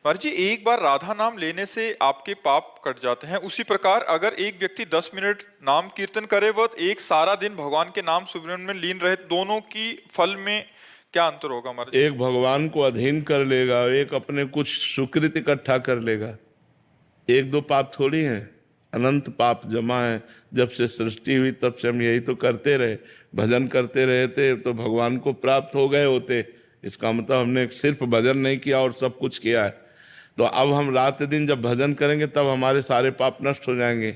महाराज जी, एक बार राधा नाम लेने से आपके पाप कट जाते हैं, उसी प्रकार अगर एक व्यक्ति 10 मिनट नाम कीर्तन करे व एक सारा दिन भगवान के नाम सुमिरन में लीन रहे, दोनों की फल में क्या अंतर होगा महाराज जी? एक भगवान को अधीन कर लेगा, एक अपने कुछ सुकृत इकट्ठा कर लेगा। एक दो पाप थोड़ी हैं, अनंत पाप जमा है। जब से सृष्टि हुई तब से हम यही तो करते रहे, भजन करते रहे थे तो भगवान को प्राप्त हो गए होते। इसका मतलब हमने सिर्फ भजन नहीं किया और सब कुछ किया है। तो अब हम रात दिन जब भजन करेंगे तब हमारे सारे पाप नष्ट हो जाएंगे।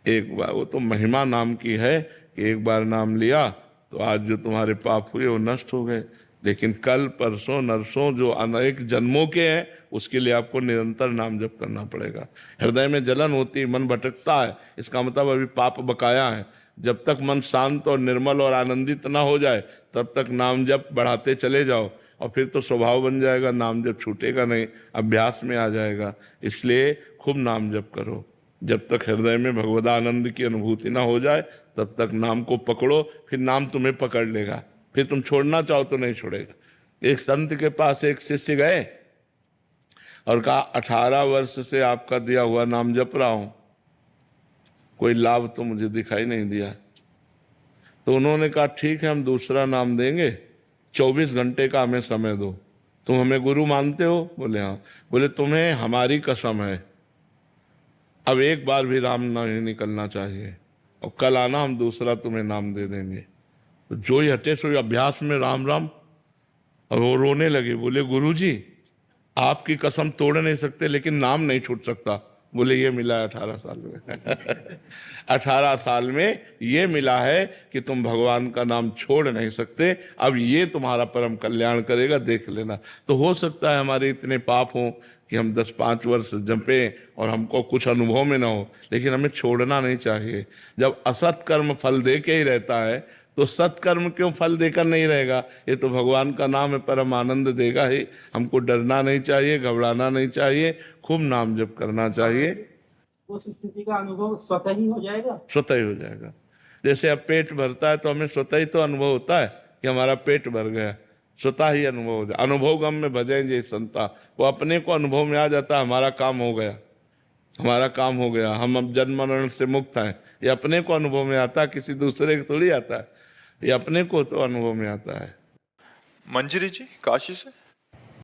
एक बार वो तो महिमा नाम की है कि एक बार नाम लिया तो आज जो तुम्हारे पाप हुए वो नष्ट हो गए। लेकिन कल परसों नरसों जो अनेक जन्मों के हैं उसके लिए आपको निरंतर नाम जप करना पड़ेगा। हृदय में जलन होती है, मन भटकता है, इसका मतलब अभी पाप बकाया है। जब तक मन शांत और निर्मल और आनंदित ना हो जाए तब तक नाम जप बढ़ाते चले जाओ और फिर तो स्वभाव बन जाएगा, नाम जप छूटेगा नहीं, अभ्यास में आ जाएगा। इसलिए खूब नाम जप करो। जब तक हृदय में भगवदानंद की अनुभूति ना हो जाए तब तक नाम को पकड़ो, फिर नाम तुम्हें पकड़ लेगा, फिर तुम छोड़ना चाहो तो नहीं छोड़ेगा। एक संत के पास एक शिष्य गए और कहा 18 वर्ष से आपका दिया हुआ नाम जप रहा हूं, कोई लाभ तो मुझे दिखाई नहीं दिया। तो उन्होंने कहा ठीक है, हम दूसरा नाम देंगे, 24 घंटे का हमें समय दो। तुम हमें गुरु मानते हो? बोले हाँ। बोले तुम्हें हमारी कसम है, अब एक बार भी राम नहीं निकलना चाहिए और कल आना, हम दूसरा तुम्हें नाम दे देंगे। तो जो ही हटे सो अभ्यास में राम राम, और वो रोने लगे। बोले गुरुजी आपकी कसम तोड़ नहीं सकते लेकिन नाम नहीं छूट सकता। बोले ये मिला है 18 साल में 18 साल में ये मिला है कि तुम भगवान का नाम छोड़ नहीं सकते। अब ये तुम्हारा परम कल्याण करेगा, देख लेना। तो हो सकता है हमारे इतने पाप हों कि हम 10-5 वर्ष जपें और हमको कुछ अनुभव में ना हो, लेकिन हमें छोड़ना नहीं चाहिए। जब असत कर्म फल दे के ही रहता है तो सत्कर्म क्यों फल देकर नहीं रहेगा? ये तो भगवान का नाम है, परम आनंद देगा ही। हमको डरना नहीं चाहिए, घबराना नहीं चाहिए, खूब नाम जप करना चाहिए। उस स्थिति का अनुभव स्वतः ही हो जाएगा। स्वतः ही हो जाएगा। जैसे अब पेट भरता है तो हमें स्वतः ही तो अनुभव होता है कि हमारा पेट भर गया, स्वतः ही अनुभव हो जाए। अनुभव गम में भजेंगे संता, वो अपने को अनुभव में आ जाता है, हमारा काम हो गया, हमारा काम हो गया, हम अब जन्म मरण से मुक्त हैं। ये अपने को अनुभव में आता है, किसी दूसरे को थोड़ी आता है, ये अपने को तो अनुभव में आता है। मंजरी जी काशी से।